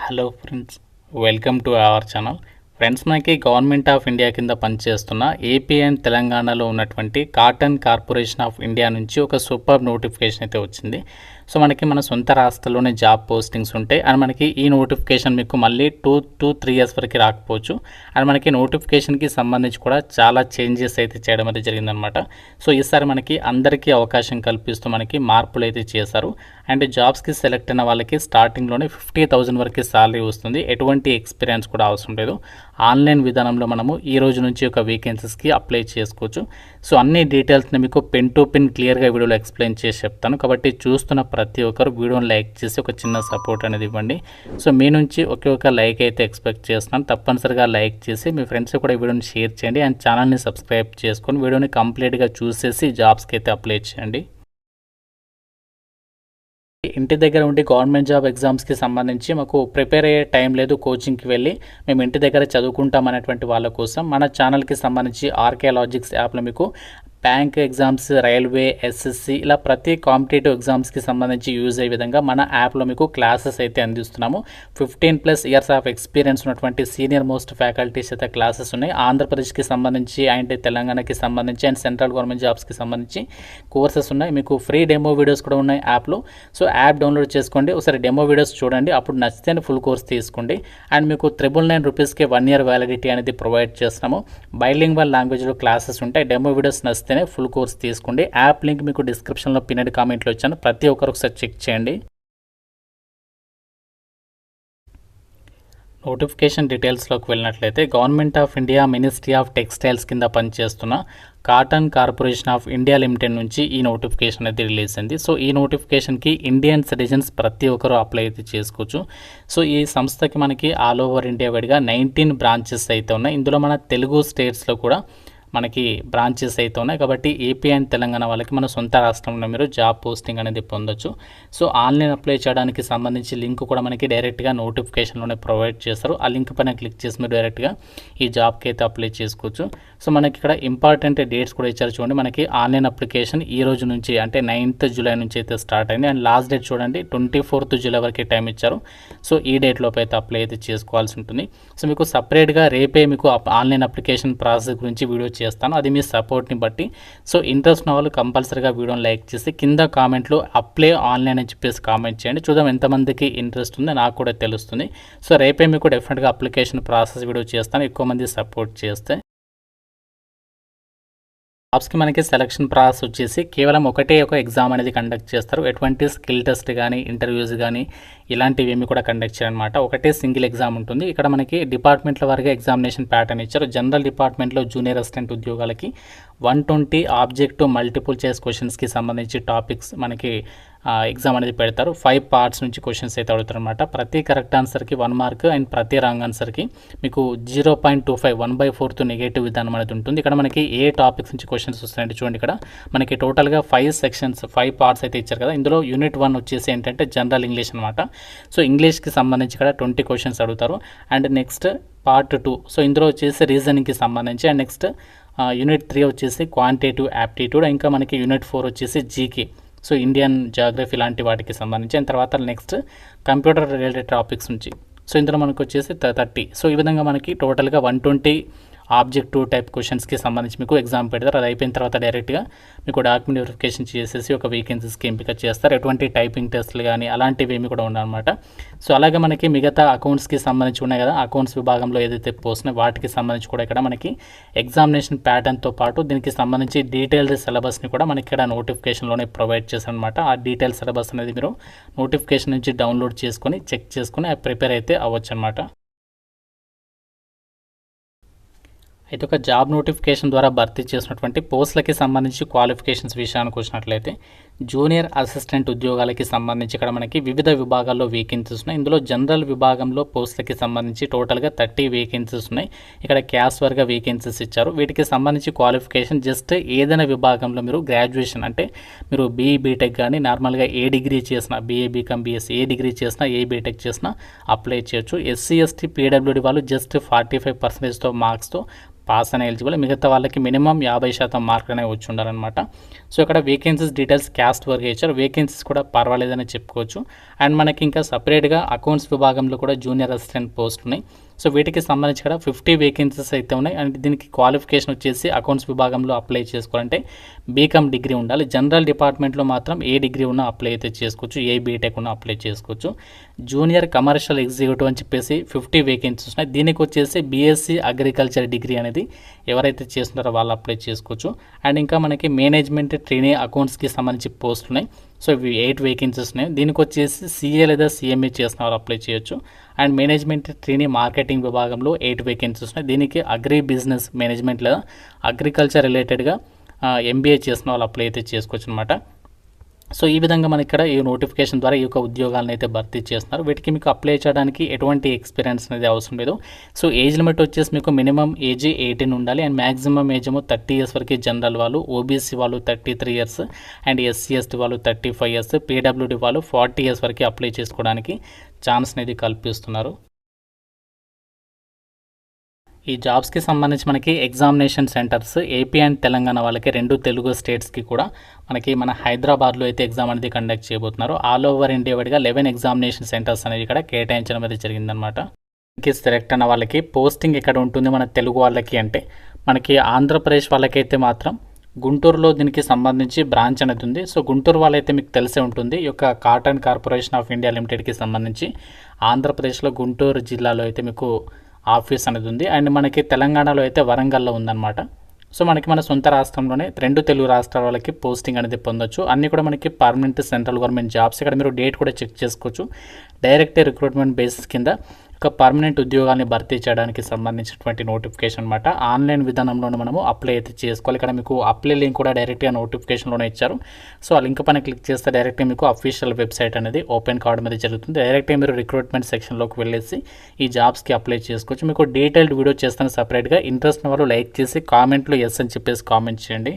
Hello friends, welcome to our channel. Friends, మనకి government of India కింద పనిచేస్తున్న AP and తెలంగాణలో ఉన్నటువంటి కాటన్ కార్పొరేషన్ ఆఫ్ ఇండియా నుంచి ఒక సూపర్ నోటిఫికేషన్ అయితే వచ్చింది. సో మనకి మన సొంత రాష్ట్రాల్లోనే జాబ్ పోస్టింగ్స్ ఉంటాయి అండ్ మనకి ఈ నోటిఫికేషన్ మీకు మళ్ళీ 2-3 ఇయర్స్ వరకు రాకపోవచ్చు. అండ్ మనకి నోటిఫికేషన్కి సంబంధించి కూడా చాలా చేంజెస్ అయితే చేయడం అయితే జరిగిందనమాట. సో ఈసారి మనకి అందరికీ అవకాశం కల్పిస్తూ మనకి మార్పులు అయితే చేశారు. అండ్ జాబ్స్కి సెలెక్ట్ అయిన వాళ్ళకి స్టార్టింగ్లోనే 50,000 వరకు శాలరీ వస్తుంది. ఎటువంటి ఎక్స్పీరియన్స్ కూడా అవసరం లేదు. ఆన్లైన్ విధానంలో మనము ఈ రోజు నుంచి ఒక వేకెన్సీస్కి అప్లై చేసుకోవచ్చు. సో అన్ని డీటెయిల్స్ని మీకు పెన్ టు పెన్ క్లియర్గా వీడియోలో ఎక్స్ప్లెయిన్ చేసి చెప్తాను. కాబట్టి చూస్తున్న ప్రతి ఒక్కరు వీడియోని లైక్ చేసి ఒక చిన్న సపోర్ట్ అనేది ఇవ్వండి. సో మీ నుంచి ఒక లైక్ అయితే ఎక్స్పెక్ట్ చేస్తున్నాను. తప్పనిసరిగా లైక్ చేసి మీ ఫ్రెండ్స్ కూడా ఈ వీడియోని షేర్ చేయండి అండ్ ఛానల్ని సబ్స్క్రైబ్ చేసుకొని వీడియోని కంప్లీట్గా చూసేసి జాబ్స్కి అయితే అప్లై చేయండి. ఇంటి దగ్గర ఉండి గవర్నమెంట్ జాబ్ ఎగ్జామ్స్కి సంబంధించి మాకు ప్రిపేర్ అయ్యే టైం లేదు, కోచింగ్కి వెళ్ళి మేము ఇంటి దగ్గర చదువుకుంటాం అనేటువంటి వాళ్ళ కోసం మన ఛానల్కి సంబంధించి ఆర్కే లాజిక్స్ యాప్లో మీకు బ్యాంక్ ఎగ్జామ్స్, రైల్వే, ఎస్ఎస్సి ఇలా ప్రతి కాంపిటేటివ్ ఎగ్జామ్స్కి సంబంధించి యూజ్ అయ్యే విధంగా మన యాప్లో మీకు క్లాసెస్ అయితే అందిస్తున్నాము. 15+ ఇయర్స్ ఆఫ్ ఎక్స్పీరియన్స్ ఉన్నటువంటి సీనియర్ మోస్ట్ ఫ్యాకల్టీస్ అయితే క్లాసెస్ ఉన్నాయి. ఆంధ్రప్రదేశ్కి సంబంధించి అండ్ తెలంగాణకి సంబంధించి అండ్ సెంట్రల్ గవర్నమెంట్ జాబ్స్కి సంబంధించి కోర్సెస్ ఉన్నాయి. మీకు ఫ్రీ డెమో వీడియోస్ కూడా ఉన్నాయి యాప్లో. సో యాప్ డౌన్లోడ్ చేసుకోండి, ఒకసారి డెమో వీడియోస్ చూడండి, అప్పుడు నచ్చితే ఫుల్ కోర్స్ తీసుకోండి. అండ్ మీకు 999 రూపీస్కి 1 year వ్యాలిడిటీ అనేది ప్రొవైడ్ చేస్తున్నాము. బైలింగ్వల్ లాంగ్వేజ్లో క్లాసెస్ ఉంటాయి. డెమో వీడియోస్ నచ్చితే ఫుల్ కోర్స్ తీసుకోండి. యాప్ లింక్ మీకు డిస్క్రిప్షన్లో పిన్నెడ్ కామెంట్లో ఇచ్చాను, ప్రతి ఒక్కరు ఒకసారి చెక్ చేయండి. నోటిఫికేషన్ డీటెయిల్స్లోకి వెళ్ళినట్లయితే government of India ministry of textiles కింద పనిచేస్తున్న cotton corporation of India limited నుంచి ఈ నోటిఫికేషన్ అయితే రిలీజ్ అయింది. సో ఈ నోటిఫికేషన్కి ఇండియన్ సిటిజన్స్ ప్రతి ఒక్కరు అప్లై అయితే చేసుకోవచ్చు. సో ఈ సంస్థకి మనకి ఆల్ ఓవర్ ఇండియా వైడ్గా 19 బ్రాంచెస్ అయితే ఉన్నాయి. ఇందులో మన తెలుగు స్టేట్స్లో కూడా మనకి బ్రాంచెస్ అయితే ఉన్నాయి. కాబట్టి ఏపీ అండ్ తెలంగాణ వాళ్ళకి మన సొంత రాష్ట్రంలో మీరు జాబ్ పోస్టింగ్ అనేది పొందొచ్చు. సో ఆన్లైన్ అప్లై చేయడానికి సంబంధించి లింక్ కూడా మనకి డైరెక్ట్గా నోటిఫికేషన్లోనే ప్రొవైడ్ చేస్తారు. ఆ లింక్ పైన క్లిక్ చేసి మీరు డైరెక్ట్గా ఈ జాబ్కి అయితే అప్లై చేసుకోవచ్చు. సో మనకి ఇక్కడ ఇంపార్టెంట్ డేట్స్ కూడా ఇచ్చారు చూడండి. మనకి ఆన్లైన్ అప్లికేషన్ ఈ రోజు నుంచి అంటే 9th జూలై నుంచి అయితే స్టార్ట్ అయింది అండ్ లాస్ట్ డేట్ చూడండి 24th జూలై వరకు టైం ఇచ్చారు. సో ఈ డేట్ లోపు అయితే అప్లై అయితే చేసుకోవాల్సి ఉంటుంది. సో మీకు సపరేట్గా రేపే మీకు ఆన్లైన్ అప్లికేషన్ ప్రాసెస్ గురించి వీడియో చేస్తాను, అది మీ సపోర్ట్ని బట్టి. సో ఇంట్రెస్ట్ ఉన్న వాళ్ళు కంపల్సరీగా వీడియోని లైక్ చేసి కింద కామెంట్లో అప్లై ఆన్లైన్ అని చెప్పేసి కామెంట్ చేయండి. చూద్దాం ఎంతమందికి ఇంట్రెస్ట్ ఉందో నాకు కూడా తెలుస్తుంది. సో రేపే మీకు డెఫినెట్గా అప్లికేషన్ ప్రాసెస్ వీడియో చేస్తాను, ఎక్కువ మంది సపోర్ట్ చేస్తే. జాబ్స్కి మనకి సెలక్షన్ ప్రాసెస్ వచ్చేసి కేవలం ఒక ఎగ్జామ్ అనేది కండక్ట్ చేస్తారు. ఎటువంటి స్కిల్ టెస్ట్ కానీ ఇంటర్వ్యూస్ కానీ ఇలాంటివి ఏమి కూడా కండక్ట్ చేయరనమాట. ఒకటే సింగిల్ ఎగ్జామ్ ఉంటుంది. ఇక్కడ మనకి డిపార్ట్మెంట్ల వారిగా ఎగ్జామినేషన్ ప్యాటర్న్ ఇచ్చారు. జనరల్ డిపార్ట్మెంట్లో జూనియర్ అసిస్టెంట్ ఉద్యోగాలకి 120 ఆబ్జెక్టివ్ మల్టిపుల్ చాయిస్ క్వశ్చన్స్కి సంబంధించి టాపిక్స్ మనకి ఎగ్జామ్ అనేది పెడతారు. 5 parts నుంచి క్వశ్చన్స్ అయితే అడుగుతారు అనమాట. ప్రతి కరెక్ట్ ఆన్సర్కి 1 mark అండ్ ప్రతి రాంగ్ ఆన్సర్కి మీకు 0.25 1/4 నెగటివ్ విధానం అనేది ఉంటుంది. ఇక్కడ మనకి ఏ టాపిక్స్ నుంచి క్వశ్చన్స్ వస్తాయంటే చూడండి, ఇక్కడ మనకి టోటల్గా 5 sections 5 parts అయితే ఇచ్చారు కదా. ఇందులో యూనిట్ 1 వచ్చేసి ఏంటంటే జనరల్ ఇంగ్లీష్ అనమాట. సో ఇంగ్లీష్కి సంబంధించి ఇక్కడ 20 questions అడుగుతారు. అండ్ నెక్స్ట్ part 2, సో ఇందులో వచ్చేసి రీజనింగ్కి సంబంధించి. అండ్ నెక్స్ట్ యూనిట్ 3 వచ్చేసి క్వాంటిటేటివ్ యాప్టిట్యూడ్. ఇంకా మనకి యూనిట్ 4 వచ్చేసి జీకే, సో ఇండియన్ జాగ్రఫీ లాంటి వాటికి సంబంధించి. అండ్ తర్వాత నెక్స్ట్ కంప్యూటర్ రిలేటెడ్ టాపిక్స్ నుంచి. సో ఇందులో మనకు వచ్చేసి 30. సో ఈ విధంగా మనకి టోటల్గా 120 ఆబ్జెక్టివ్ టైప్ క్వశ్చన్స్కి సంబంధించి మీకు ఎగ్జామ్ పెడతారు. అది అయిపోయిన తర్వాత డైరెక్ట్గా మీకు డాక్యుమెంట్ వెరిఫికేషన్ చేసేసి ఒక వేకెన్సీస్కి ఎంపిక చేస్తారు. ఎటువంటి టైపింగ్ టెస్ట్లు కానీ అలాంటివి ఏమి కూడా ఉండవన్నమాట. సో అలాగే మనకి మిగతా అకౌంట్స్కి సంబంధించి ఉన్నాయి కదా, అకౌంట్స్ విభాగంలో ఏదైతే పోస్ట్ ఉన్నాయో వాటికి సంబంధించి కూడా ఇక్కడ మనకి ఎగ్జామినేషన్ ప్యాటర్న్తో పాటు దీనికి సంబంధించి డీటెయిల్డ్ సిలబస్ని కూడా మనకి ఇక్కడ నోటిఫికేషన్లోనే ప్రొవైడ్ చేశారనమాట. ఆ డీటెయిల్ సిలబస్ అనేది మీరు నోటిఫికేషన్ నుంచి డౌన్లోడ్ చేసుకొని చెక్ చేసుకొని ప్రిపేర్ అయితే అవ్వచ్చు అనమాట. అయితే ఒక జాబ్ నోటిఫికేషన్ ద్వారా భర్తీ చేసినటువంటి పోస్టులకి సంబంధించి క్వాలిఫికేషన్స్ విషయానికి వచ్చినట్లయితే జూనియర్ అసిస్టెంట్ ఉద్యోగాలకి సంబంధించి ఇక్కడ మనకి వివిధ విభాగాల్లో వేకెన్సీస్ ఉన్నాయి. ఇందులో జనరల్ విభాగంలో పోస్టులకి సంబంధించి టోటల్గా 30 వేకెన్సీస్ ఉన్నాయి. ఇక్కడ క్యాస్ట్ వర్గా వేకెన్సీస్ ఇచ్చారు. వీటికి సంబంధించి క్వాలిఫికేషన్ జస్ట్ ఏదైనా విభాగంలో మీరు గ్రాడ్యుయేషన్ అంటే మీరు బీఈ బీటెక్ కానీ నార్మల్గా ఏ డిగ్రీ చేసినా BA BCom BSc ఏ డిగ్రీ చేసినా ఏ బీటెక్ చేసినా అప్లై చేయొచ్చు. SC ST PWD వాళ్ళు జస్ట్ 45% మార్క్స్తో పాస్ అనే ఎలిజిబుల్. మిగతా వాళ్ళకి మినిమం 50% మార్కులు అనేవి వచ్చి ఉండాలన్నమాట. సో ఇక్కడ వేకెన్సీస్ డీటెయిల్స్ క్యాస్ట్ వరకు ఇచ్చారు. వేకెన్సీస్ కూడా పర్వాలేదని చెప్పుకోవచ్చు. అండ్ మనకి ఇంకా సపరేట్గా అకౌంట్స్ విభాగంలో కూడా జూనియర్ అసిస్టెంట్ పోస్ట్ ఉన్నాయి. సో వీటికి సంబంధించి కూడా 50 వేకెన్సీస్ అయితే ఉన్నాయి. అండ్ దీనికి క్వాలిఫికేషన్ వచ్చేసి అకౌంట్స్ విభాగంలో అప్లై చేసుకోవాలంటే బీకామ్ డిగ్రీ ఉండాలి. జనరల్ డిపార్ట్మెంట్లో మాత్రం ఏ డిగ్రీ ఉన్నా అప్లై అయితే చేసుకోవచ్చు, ఏ బీటెక్ ఉన్నా అప్లై చేసుకోవచ్చు. జూనియర్ కమర్షియల్ ఎగ్జిక్యూటివ్ అని చెప్పేసి 50 వేకెన్సీస్ ఉన్నాయి. దీనికి వచ్చేసి బీఎస్సీ అగ్రికల్చర్ డిగ్రీ అనేది ఎవరైతే చేస్తున్నారో వాళ్ళు అప్లై చేసుకోవచ్చు. అండ్ ఇంకా మనకి మేనేజ్మెంట్ ట్రైనీ అకౌంట్స్కి సంబంధించి పోస్టులు ఉన్నాయి. సో ఇవి 8 వేకెన్సీస్ ఉన్నాయి. దీనికి వచ్చేసి సీఏ లేదా సీఎంఏ చేసిన వాళ్ళు అప్లై చేయొచ్చు. అండ్ మేనేజ్మెంట్ ట్రైనీ మార్కెటింగ్ విభాగంలో 8 వేకెన్సీస్ ఉన్నాయి. దీనికి అగ్రి బిజినెస్ మేనేజ్మెంట్ లేదా అగ్రికల్చర్ రిలేటెడ్గా ఎంబీఏ చేసిన వాళ్ళు అప్లై అయితే చేసుకోవచ్చు అనమాట. సో ఈ విధంగా మన ఇక్కడ ఈ నోటిఫికేషన్ ద్వారా ఈ యొక్క ఉద్యోగాలను అయితే భర్తీ చేస్తున్నారు. వీటికి మీకు అప్లై చేయడానికి ఎటువంటి ఎక్స్పీరియన్స్ అనేది అవసరం లేదు. సో ఏజ్ లిమిట్ వచ్చేసి మీకు మినిమం ఏజ్ 18 ఉండాలి. అండ్ మ్యాక్సిమం ఏజ్ ఏమో 30 ఇయర్స్ వరకు జనరల్ వాళ్ళు, ఓబీసీ వాళ్ళు 33 ఇయర్స్, అండ్ ఎస్సీ ఎస్టీ వాళ్ళు 35 ఇయర్స్, పీడబ్ల్యూడీ వాళ్ళు 40 ఇయర్స్ వరకు అప్లై చేసుకోవడానికి ఛాన్స్ అనేది కల్పిస్తున్నారు. ఈ జాబ్స్కి సంబంధించి మనకి examination centres AP and Telangana వాళ్ళకి 2 తెలుగు స్టేట్స్కి కూడా మనకి మన హైదరాబాద్లో అయితే ఎగ్జామ్ అనేది కండక్ట్ చేయబోతున్నారు. ఆల్ ఓవర్ ఇండియా వైడ్గా 11 ఎగ్జామినేషన్ సెంటర్స్ అనేది ఇక్కడ కేటాయించడం అనేది జరిగిందనమాట. మనకి సెలెక్ట్ అయిన వాళ్ళకి పోస్టింగ్ ఎక్కడ ఉంటుంది మన తెలుగు వాళ్ళకి అంటే మనకి ఆంధ్రప్రదేశ్ వాళ్ళకైతే మాత్రం గుంటూరులో దీనికి సంబంధించి బ్రాంచ్ అనేది ఉంది. సో గుంటూరు వాళ్ళైతే మీకు తెలిసే ఉంటుంది. ఈ యొక్క కాటన్ కార్పొరేషన్ ఆఫ్ ఇండియా లిమిటెడ్కి సంబంధించి ఆంధ్రప్రదేశ్లో గుంటూరు జిల్లాలో అయితే మీకు ఆఫీస్ అనేది ఉంది. అండ్ మనకి తెలంగాణలో అయితే వరంగల్లో ఉందన్నమాట. సో మనకి మన సొంత రాష్ట్రంలోనే 2 తెలుగు రాష్ట్రాల వాళ్ళకి పోస్టింగ్ అనేది పొందొచ్చు. అన్నీ కూడా మనకి పర్మనెంట్ సెంట్రల్ గవర్నమెంట్ జాబ్స్. ఇక్కడ మీరు డేట్ కూడా చెక్ చేసుకోవచ్చు. డైరెక్ట్ రిక్రూట్మెంట్ బేసిస్ కింద ఒక పర్మనెంట్ ఉద్యోగాన్ని భర్తీ చేయడానికి సంబంధించినటువంటి నోటిఫికేషన్ అనమాట. ఆన్లైన్ విధానంలోనే మనము అప్లై అయితే చేసుకోవాలి. ఇక్కడ మీకు అప్లై లింక్ కూడా డైరెక్ట్గా నోటిఫికేషన్లోనే ఇచ్చారు. సో ఆ లింక్ పైన క్లిక్ చేస్తే డైరెక్ట్గా మీకు అఫీషియల్ వెబ్సైట్ అనేది ఓపెన్ కావడం అనేది జరుగుతుంది. డైరెక్ట్గా మీరు రిక్రూట్మెంట్ సెక్షన్లోకి వెళ్ళేసి ఈ జాబ్స్కి అప్లై చేసుకోవచ్చు. మీకు డీటెయిల్డ్ వీడియో చేస్తాను సపరేట్గా. ఇంట్రెస్ట్ ఉన్న వాళ్ళు లైక్ చేసి కామెంట్లో ఎస్ అని చెప్పేసి కామెంట్ చేయండి.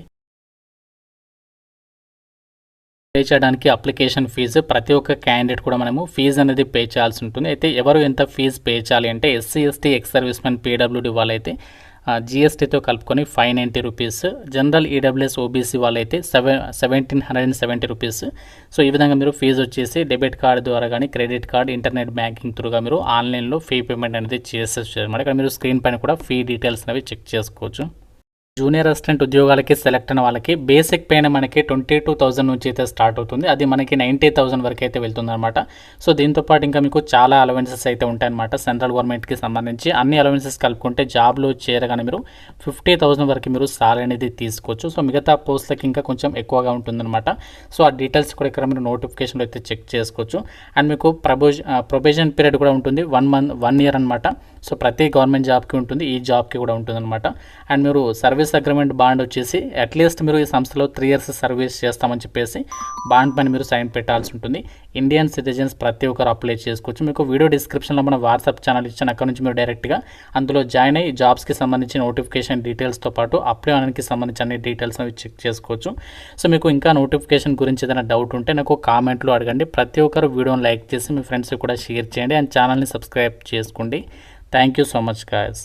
పే చేయడానికి అప్లికేషన్ ఫీజు ప్రతి ఒక్క క్యాండిడేట్ కూడా మనము ఫీజు అనేది పే చేయాల్సి ఉంటుంది. అయితే ఎవరు ఎంత ఫీజు పే చేయాలి అంటే SC ST ex service men PWD వాళ్ళైతే జిఎస్టీతో కలుపుకొని 590 రూపీస్, జనరల్ ఈడబ్ల్యూఎస్ ఓబీసీ వాళ్ళైతే 1770 రూపీస్. సో ఈ విధంగా మీరు ఫీజు వచ్చేసి డెబిట్ కార్డు ద్వారా కానీ క్రెడిట్ కార్డ్ ఇంటర్నెట్ బ్యాంకింగ్ త్రూగా మీరు ఆన్లైన్లో ఫీ పేమెంట్ అనేది చేసేసి అనమాట. ఇక్కడ మీరు స్క్రీన్ పైన కూడా ఫీ డీటెయిల్స్ అనేవి చెక్ చేసుకోవచ్చు. జూనియర్ అసిస్టెంట్ ఉద్యోగాలకి సెలెక్ట్ అయిన వాళ్ళకి బేసిక్ పైన మనకి 22,000 నుంచి అయితే స్టార్ట్ అవుతుంది. అది మనకి 90,000 వరకు అయితే వెళ్తుంది అనమాట. సో దీంతోపాటు ఇంకా మీకు చాలా అలవెన్సెస్ అయితే ఉంటాయన్నమాట. సెంట్రల్ గవర్నమెంట్కి సంబంధించి అన్ని అలవెన్సెస్ కలుపుకుంటే జాబ్లో చేరగానే మీరు 50,000 వరకు మీరు సాలరీ అనేది తీసుకోవచ్చు. సో మిగతా పోస్టులకి ఇంకా కొంచెం ఎక్కువగా ఉంటుందన్నమాట. సో ఆ డీటెయిల్స్ కూడా ఇక్కడ మీరు నోటిఫికేషన్లో అయితే చెక్ చేసుకోవచ్చు. అండ్ మీకు ప్రొబేషన్ పీరియడ్ కూడా ఉంటుంది 1 ఇయర్ అనమాట. సో ప్రతి గవర్నమెంట్ జాబ్కి ఉంటుంది, ఈ జాబ్కి కూడా ఉంటుందన్నమాట. అండ్ మీరు సర్వీస్ అగ్రిమెంట్ బాండ్ వచ్చేసి అట్లీస్ట్ మీరు ఈ సంస్థలో 3 ఇయర్స్ సర్వీస్ చేస్తామని చెప్పేసి బాండ్ పైన మీరు సైన్ పెట్టాల్సి ఉంటుంది. ఇండియన్ సిటిజన్స్ ప్రతి ఒక్కరు అప్లై చేసుకోవచ్చు. మీకు వీడియో డిస్క్రిప్షన్లో మన వాట్సాప్ ఛానల్ ఇచ్చాను. అక్కడ నుంచి మీరు డైరెక్ట్గా అందులో జాయిన్ అయ్యి జాబ్స్కి సంబంధించిన నోటిఫికేషన్ డీటెయిల్స్తో పాటు అప్లై అవడానికి సంబంధించిన అన్ని డీటెయిల్స్ అవి చెక్ చేసుకోవచ్చు. సో మీకు ఇంకా నోటిఫికేషన్ గురించి ఏదైనా డౌట్ ఉంటే నాకు కామెంట్లో అడగండి. ప్రతి ఒక్కరు వీడియోని లైక్ చేసి మీ ఫ్రెండ్స్కి కూడా షేర్ చేయండి. అండ్ ఛానల్ని సబ్స్క్రైబ్ చేసుకోండి. Thank you so much guys.